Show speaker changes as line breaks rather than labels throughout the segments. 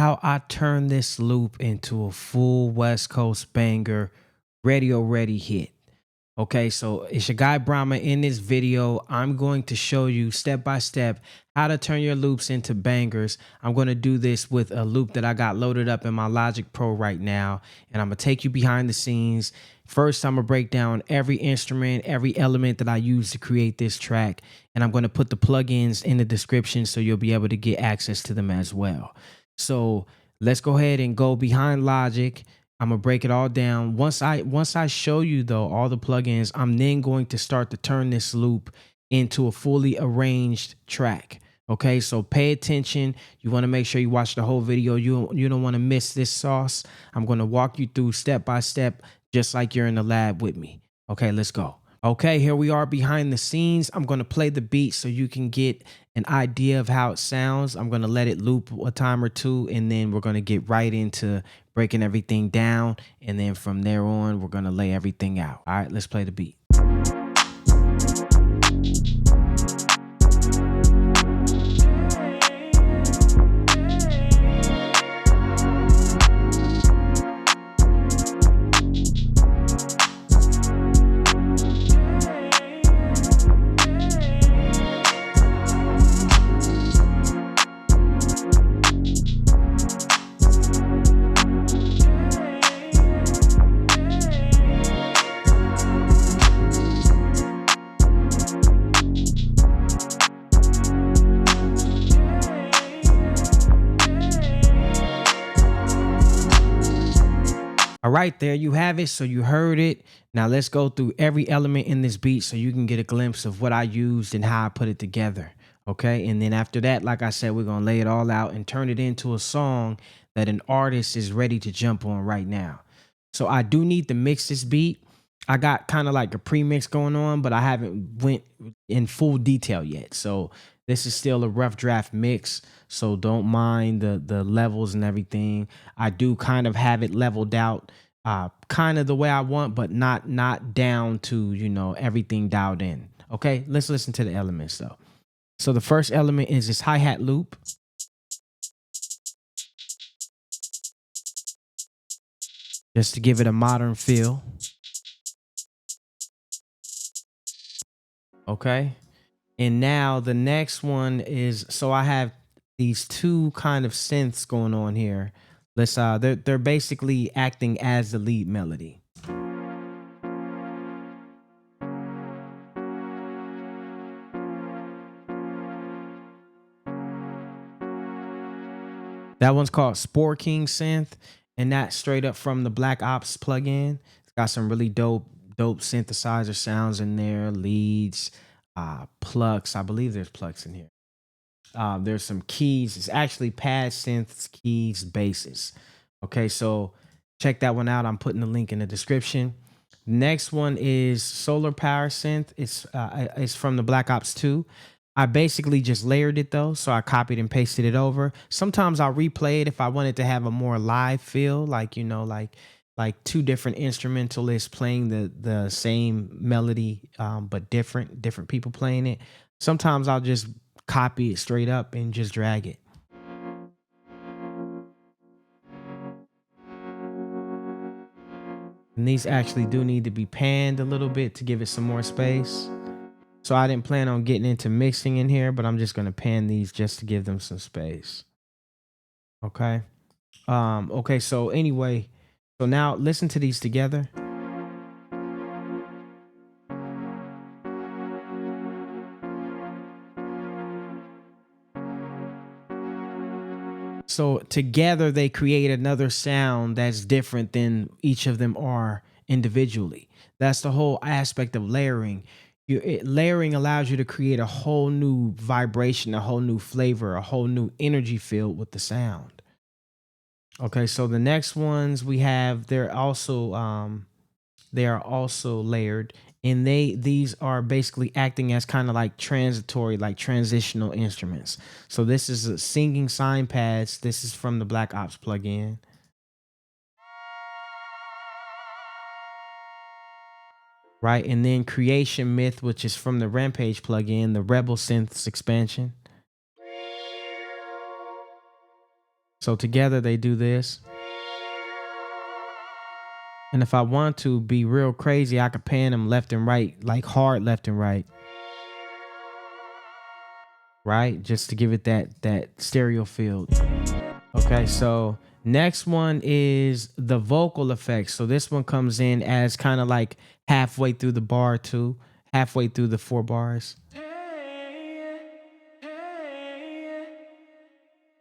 how I turn this loop into a full West Coast banger, radio ready hit. Okay, so it's your guy Brahma. In this video, I'm going to show you step by step how to turn your loops into bangers. I'm going to do this with a loop that I got loaded up in my Logic Pro right now, and I'm going to take you behind the scenes. First, I'm going to break down every instrument, every element that I use to create this track, and I'm going to put the plugins in the description so you'll be able to get access to them as well. So let's go ahead and go behind Logic. I'm gonna break it all down. Once I show you though all the plugins, I'm then going to start to turn this loop into a fully arranged track. Okay, so pay attention. You want to make sure you watch the whole video. You don't want to miss this sauce. I'm going to walk you through step by step, just like you're in the lab with me. Okay, let's go. Okay, here we are behind the scenes. I'm going to play the beat so you can get an idea of how it sounds. I'm going to let it loop a time or two, and then we're going to get right into breaking everything down. And then from there on, we're going to lay everything out. All right, let's play the beat. All right, there you have it. So you heard it. Now let's go through every element in this beat so you can get a glimpse of what I used and how I put it together. Okay, and then after that, like I said, we're gonna lay it all out and turn it into a song that an artist is ready to jump on right now. So I do need to mix this beat. I got kind of like a pre-mix going on, but I haven't went in full detail yet. So this is still a rough draft mix, so don't mind the levels and everything. I do kind of have it leveled out kind of the way I want, but not down to, you know, everything dialed in. Okay, let's listen to the elements though. So the first element is this hi-hat loop. Just to give it a modern feel. Okay. And now the next one is, so I have these two kind of synths going on here. Let's they're basically acting as the lead melody. That one's called Spore King Synth, and that's straight up from the Black Ops plugin. It's got some really dope synthesizer sounds in there, leads, plucks. I believe there's plucks in here. There's some keys. It's actually pad synths, keys, basses. Okay, so check that one out. I'm putting the link in the description. Next one is Solar Power Synth. It's from the Black Ops 2. I basically just layered it though, so I copied and pasted it over. Sometimes I'll replay it if I wanted to have a more live feel, like, you know, like two different instrumentalists playing the same melody, but different people playing it. Sometimes I'll just copy it straight up and just drag it. And these actually do need to be panned a little bit to give it some more space. So I didn't plan on getting into mixing in here, but I'm just going to pan these just to give them some space. Okay. Okay, so anyway, so now listen to these together. So together they create another sound that's different than each of them are individually. That's the whole aspect of layering. Layering allows you to create a whole new vibration, a whole new flavor, a whole new energy field with the sound. Okay, so the next ones we have, they are also layered, and these are basically acting as kind of like transitory, like transitional instruments. So this is a singing sign pads. This is from the Black Ops plugin. Right, and then Creation Myth, which is from the Rampage plugin, the Rebel Synths expansion. So together they do this. And if I want to be real crazy, I could pan them left and right, like hard left and right. Right? Just to give it that stereo field. Okay, so next one is the vocal effects. So this one comes in as kind of like halfway through the bar too, halfway through the 4 bars.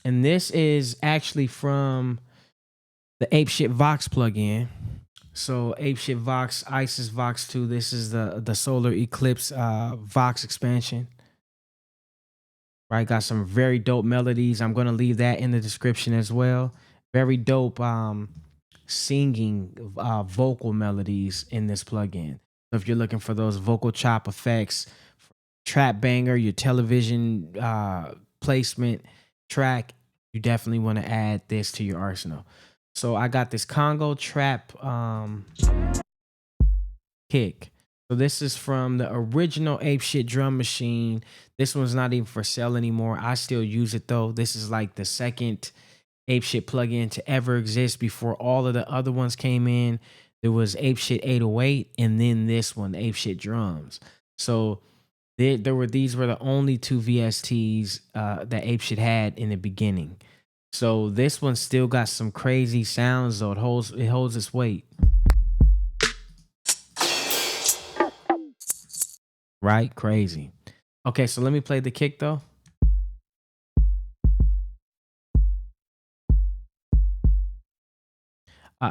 And this is actually from the Apeshyt VOX plugin. So Apeshyt VOX, Isis VOX 2. This is the Solar Eclipse VOX expansion. Right, got some very dope melodies. I'm gonna leave that in the description as well. Very dope singing vocal melodies in this plugin. So if you're looking for those vocal chop effects, trap banger, your television placement track, you definitely want to add this to your arsenal. So I got this Congo trap kick. So this is from the original Apeshyt drum machine. This one's not even for sale anymore. I still use it though. This is like the second Apeshyt plugin to ever exist. Before all of the other ones came in, there was Apeshyt 808 and then this one, Apeshyt drums. So these were the only 2 VSTs that Apeshyt had in the beginning. So this one still got some crazy sounds though. It holds its weight. Right? Crazy. Okay, so let me play the kick though.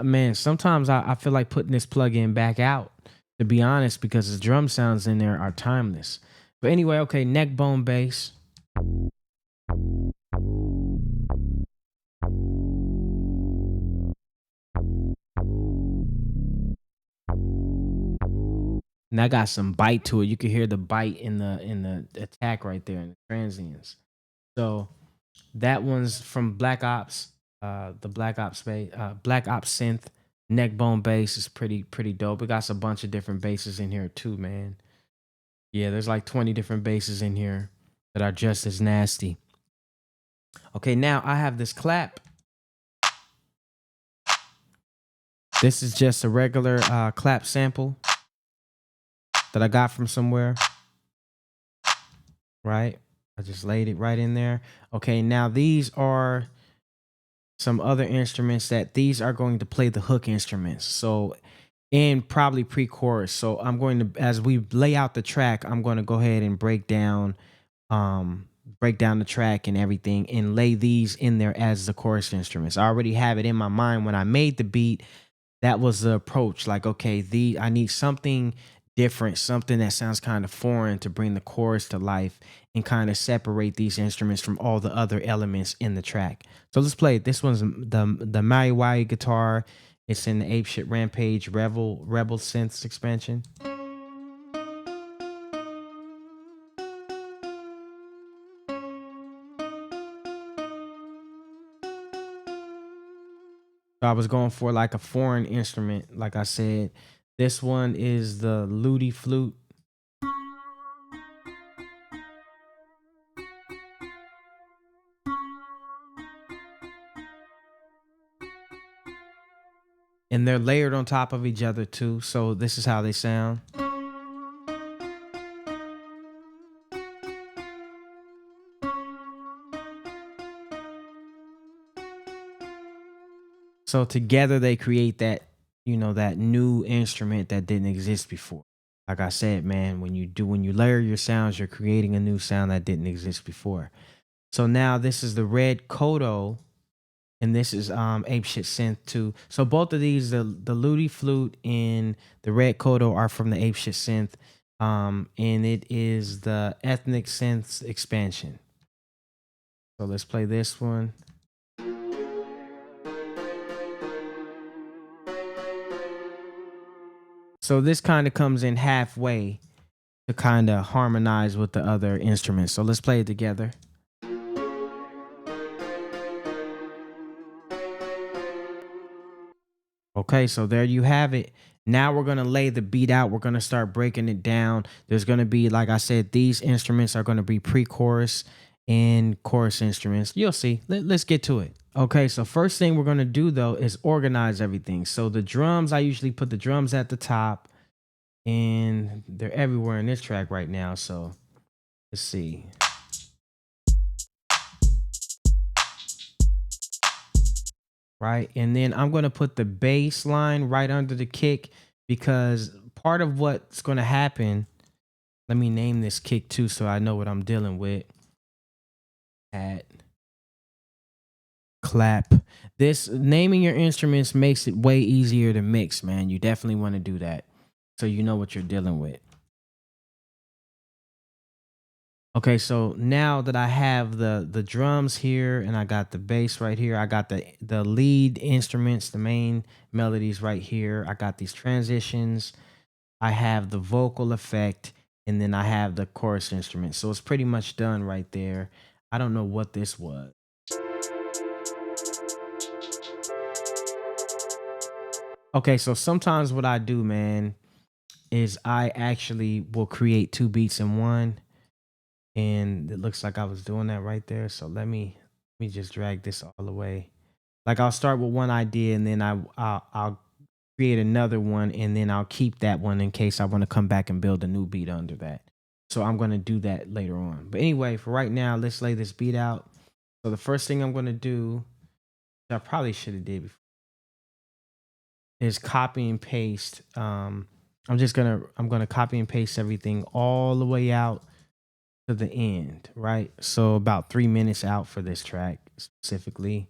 Man, sometimes I feel like putting this plugin back out, to be honest, because the drum sounds in there are timeless. But anyway, okay, neck bone bass. And that got some bite to it. You can hear the bite in the attack right there in the transients. So that one's from Black Ops, the Black Ops Synth neck bone bass is pretty dope. It got a bunch of different basses in here too, man. Yeah, there's like 20 different basses in here that are just as nasty. Okay, now I have this clap. This is just a regular clap sample that I got from somewhere. Right? I just laid it right in there. Okay, now these are some other instruments that these are going to play the hook instruments. So and probably pre-chorus. So I'm going to, as we lay out the track, I'm going to go ahead and break down the track and everything and lay these in there as the chorus instruments. I already have it in my mind when I made the beat. That was the approach. Like, okay, I need something different, something that sounds kind of foreign to bring the chorus to life and kind of separate these instruments from all the other elements in the track. So let's play it. This one's the Maui guitar. It's in the Apeshyt Rampage Rebel Synths expansion. So I was going for like a foreign instrument, like I said. This one is the Ludi flute. And they're layered on top of each other too. So this is how they sound. So together they create that, that new instrument that didn't exist before. Like I said, man, when you layer your sounds, you're creating a new sound that didn't exist before. So now this is the Red Kodo, and this is Apeshyt Synth 2. So both of these, the Ludi flute and the Red Kodo, are from the Apeshyt Synth, and it is the Ethnic Synths expansion. So let's play this one. So this kind of comes in halfway to kind of harmonize with the other instruments. So let's play it together. Okay, so there you have it. Now we're going to lay the beat out. We're going to start breaking it down. There's going to be, like I said, these instruments are going to be pre-chorus, and chorus instruments. You'll see. Let's get to it. Okay, so first thing we're gonna do though is organize everything. So the drums, I usually put the drums at the top, and they're everywhere in this track right now. So let's see. Right, and then I'm gonna put the bass line right under the kick, because part of what's gonna happen, let me name this kick too so I know what I'm dealing with. At clap. This naming your instruments makes it way easier to mix, man. You definitely want to do that so you know what you're dealing with. Okay, so now that I have the drums here and I got the bass right here, I got the lead instruments, the main melodies right here. I got these transitions. I have the vocal effect, and then I have the chorus instrument. So it's pretty much done right there. I don't know what this was. Okay, so sometimes what I do, man, is I actually will create two beats in one, and it looks like I was doing that right there. So let me just drag this all the way. Like I'll start with one idea, and then I'll create another one, and then I'll keep that one in case I want to come back and build a new beat under that. So I'm gonna do that later on. But anyway, for right now, let's lay this beat out. So the first thing I'm gonna do, which I probably should have did before, is copy and paste. I'm gonna copy and paste everything all the way out to the end, right? So about 3 minutes out for this track specifically.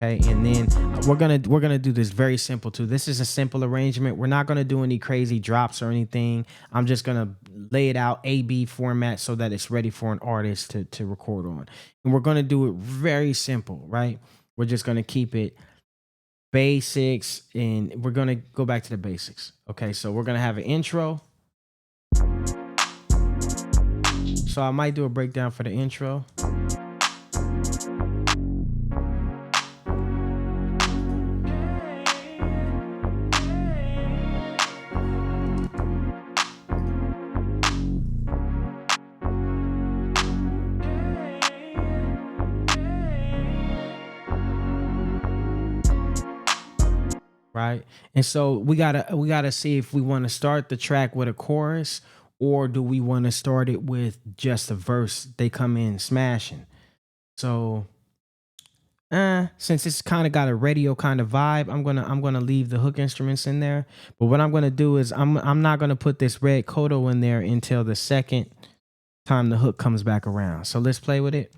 Okay, and then we're gonna do this very simple too. This is a simple arrangement. We're not gonna do any crazy drops or anything. I'm just gonna lay it out A-B format so that it's ready for an artist to record on. And we're gonna do it very simple, right? We're just gonna keep it basics, and we're gonna go back to the basics. Okay, so we're gonna have an intro. So I might do a breakdown for the intro. Right, and so we gotta see if we want to start the track with a chorus, or do we want to start it with just a verse, they come in smashing. So since it's kind of got a radio kind of vibe, I'm gonna leave the hook instruments in there. But what I'm gonna do is I'm not gonna put this red coda in there until the second time the hook comes back around. So let's play with it.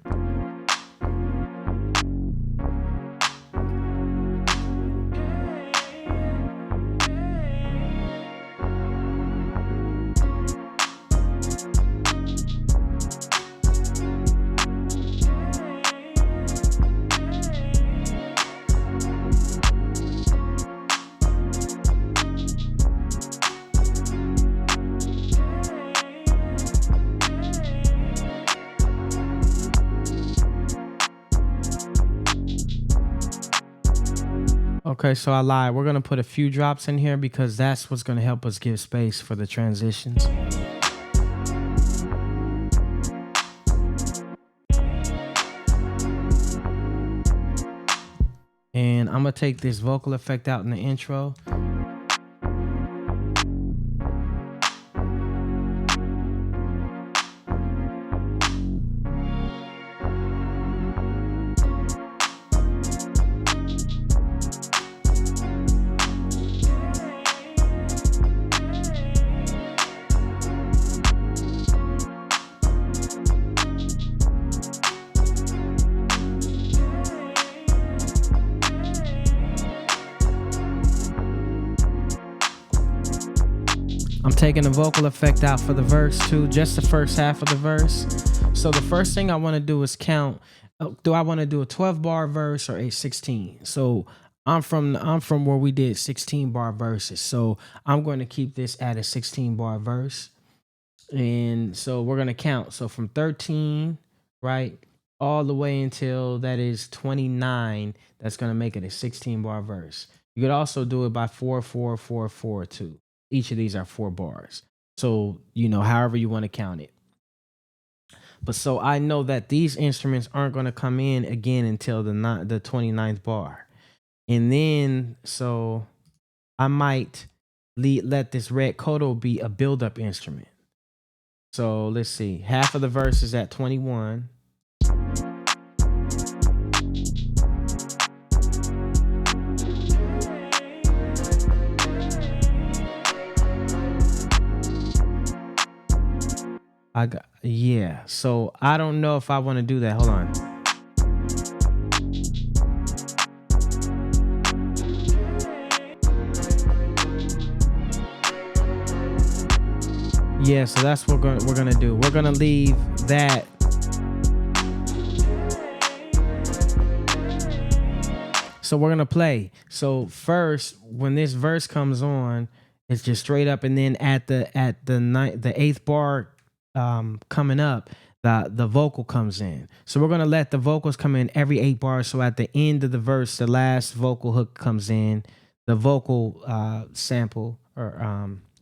Okay, so I lied. We're gonna put a few drops in here because that's what's gonna help us give space for the transitions. And I'm gonna take this vocal effect out in the intro. I'm taking the vocal effect out for the verse too, just the first half of the verse. So the first thing I want to do is count. Do I want to do a 12 bar verse or a 16? So I'm from where we did 16 bar verses. So I'm going to keep this at a 16 bar verse. And so we're going to count. So from 13, right, all the way until that is 29, that's going to make it a 16 bar verse. You could also do it by 4, 4, 4, 4, 2. Each of these are 4 bars. So, however you want to count it. But so I know that these instruments aren't going to come in again until the 29th bar. And then, so I might let this red koto be a build-up instrument. So let's see. Half of the verse is at 21. Yeah. So I don't know if I want to do that. Hold on. Yeah, so that's what we're gonna do. We're gonna leave that. So we're gonna play. So first, when this verse comes on, it's just straight up, and then at the 8th bar coming up, the vocal comes in. So we're gonna let the vocals come in every 8 bars. So at the end of the verse, the last vocal hook comes in, the vocal sample, or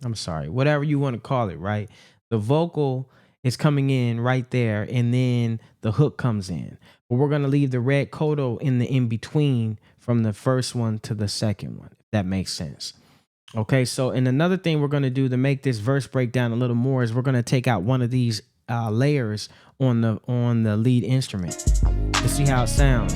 I'm sorry, whatever you want to call it, right? The vocal is coming in right there, and then the hook comes in. But we're gonna leave the red koto in the in between from the first one to the second one, if that makes sense. Okay, so and another thing we're gonna do to make this verse break down a little more is we're gonna take out one of these layers on the lead instrument to see how it sounds.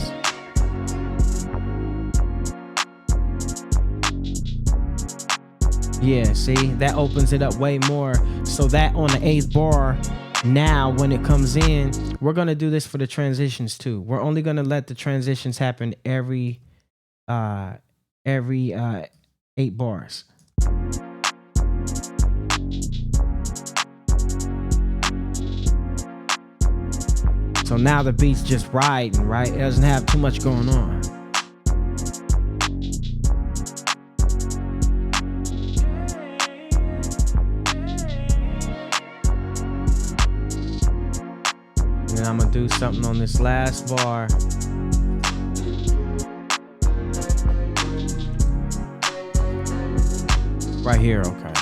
Yeah, see, that opens it up way more. So that on the 8th bar, now when it comes in, we're gonna do this for the transitions too. We're only gonna let the transitions happen every 8 bars. So now the beat's just riding, right? It doesn't have too much going on. And I'm gonna do something on this last bar. Right here, okay.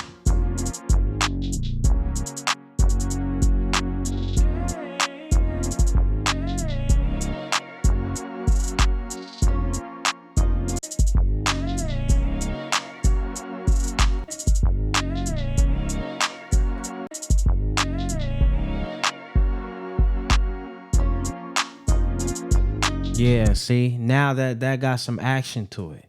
Yeah, see, now that got some action to it.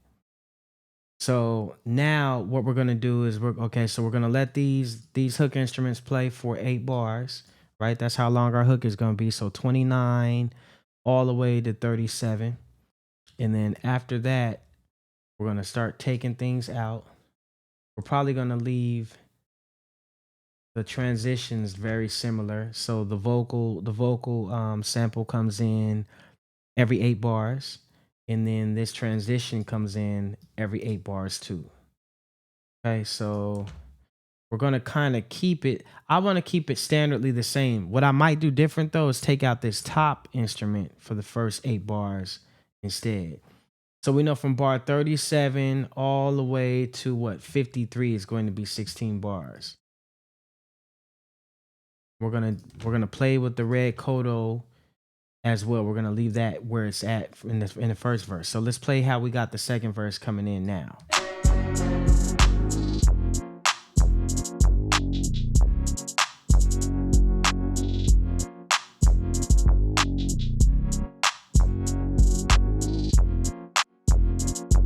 So now what we're gonna do is we're gonna let these hook instruments play for 8 bars, right? That's how long our hook is gonna be. So 29 all the way to 37. And then after that, we're gonna start taking things out. We're probably gonna leave the transitions very similar. So the vocal sample comes in every 8 bars, and then this transition comes in every 8 bars too. Okay, so we're gonna kind of keep it. I want to keep it standardly the same. What I might do different though is take out this top instrument for the first 8 bars instead. So we know from bar 37 all the way to what 53 is going to be 16 bars. We're gonna play with the red koto as well. We're gonna leave that where it's at in the first verse. So let's play how we got the second verse coming in now.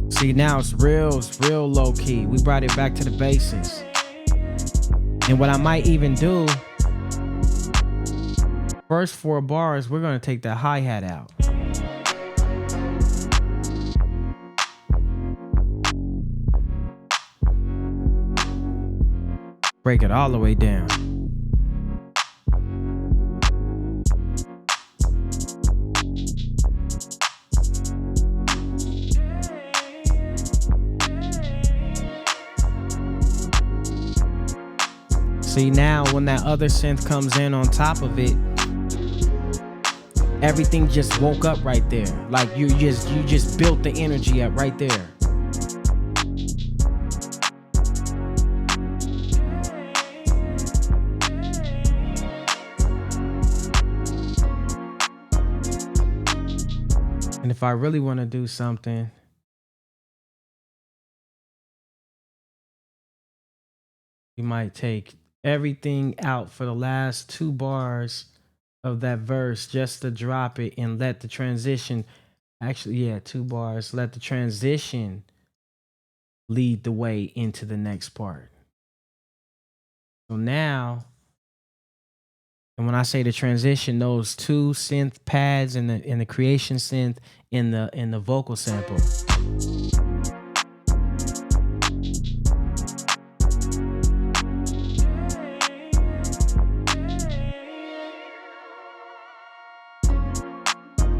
See, now it's real low key. We brought it back to the basics. And what I might even do, first 4 bars, we're gonna take the hi-hat out. Break it all the way down. See, now when that other synth comes in on top of it, everything just woke up right there. Like you just built the energy up right there. if I really want to do something, you might take everything out for the last 2 bars of that verse just to drop it and let the transition, actually, yeah, 2 bars, let the transition lead the way into the next part. So now, and when I say the transition, those 2 synth pads in the creation synth in the vocal sample.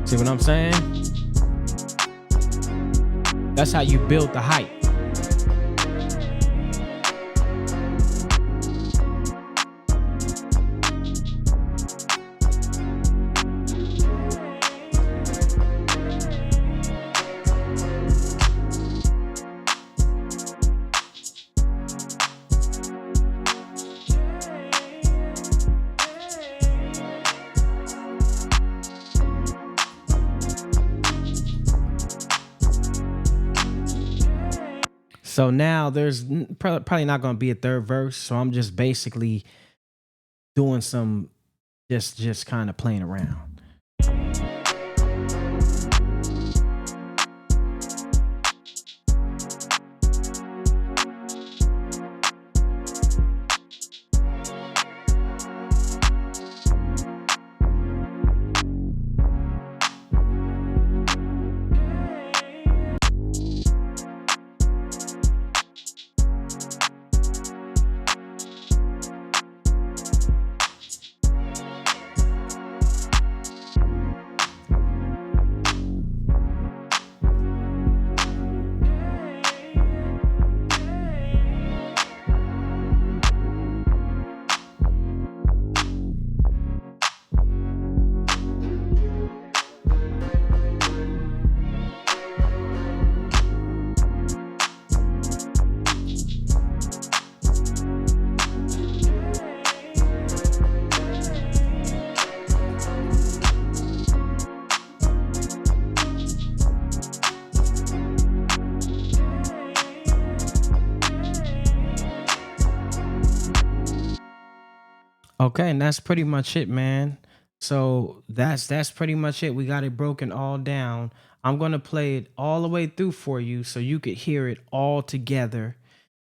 See what I'm saying? That's how you build the hype. So now there's probably not going to be a third verse. So I'm just basically doing some, just kind of playing around. Okay, and that's pretty much it, man. So that's pretty much it. We got it broken all down. I'm gonna play it all the way through for you so you could hear it all together.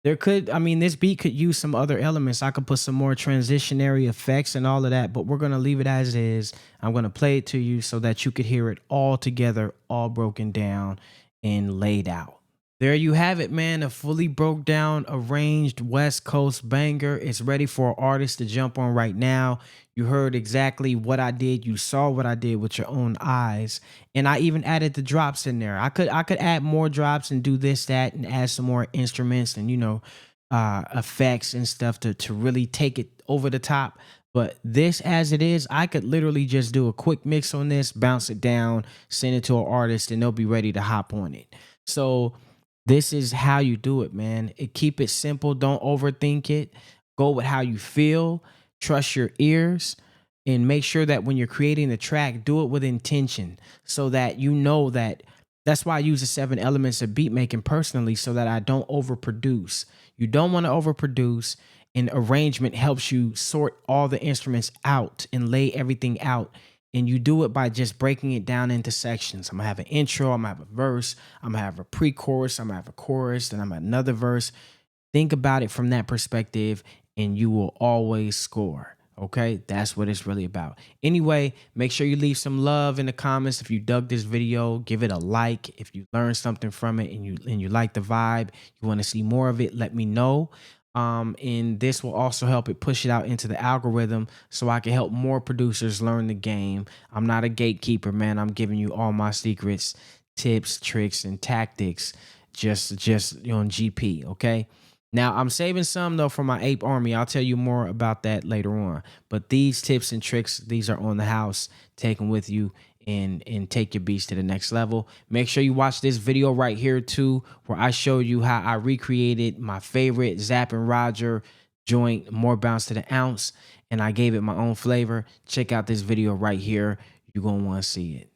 There could, I mean, this beat could use some other elements. I could put some more transitionary effects and all of that, but we're gonna leave it as is. I'm gonna play it to you so that you could hear it all together, all broken down and laid out. There you have it, man. A fully broke down, arranged West Coast banger. It's ready for artists to jump on right now. You heard exactly what I did. You saw what I did with your own eyes. And I even added the drops in there. I could add more drops and do this, that, and add some more instruments and, effects and stuff to really take it over the top. But this as it is, I could literally just do a quick mix on this, bounce it down, send it to an artist, and they'll be ready to hop on it. So this is how you do it, man. Keep it simple. Don't overthink it. Go with how you feel. Trust your ears. And make sure that when you're creating the track, do it with intention so that you know that. That's why I use the 7 elements of beat making personally so that I don't overproduce. You don't want to overproduce. And arrangement helps you sort all the instruments out and lay everything out. And you do it by just breaking it down into sections. I'm gonna have an intro, I'm gonna have a verse, I'm gonna have a pre-chorus, I'm gonna have a chorus, then I'm gonna have another verse. Think about it from that perspective and you will always score. Okay, that's what it's really about. Anyway, make sure you leave some love in the comments. If you dug this video, give it a like. If you learned something from it and you like the vibe, you want to see more of it, let me know. And this will also help it push it out into the algorithm so I can help more producers learn the game. I'm not a gatekeeper, man. I'm giving you all my secrets, tips, tricks, and tactics just on GP, okay? Now, I'm saving some, though, for my Ape Army. I'll tell you more about that later on. But these tips and tricks, these are on the house. Take them with you and take your beats to the next level. Make sure you watch this video right here, too, where I show you how I recreated my favorite Zapp and Roger joint, More Bounce to the Ounce, and I gave it my own flavor. Check out this video right here. You're going to want to see it.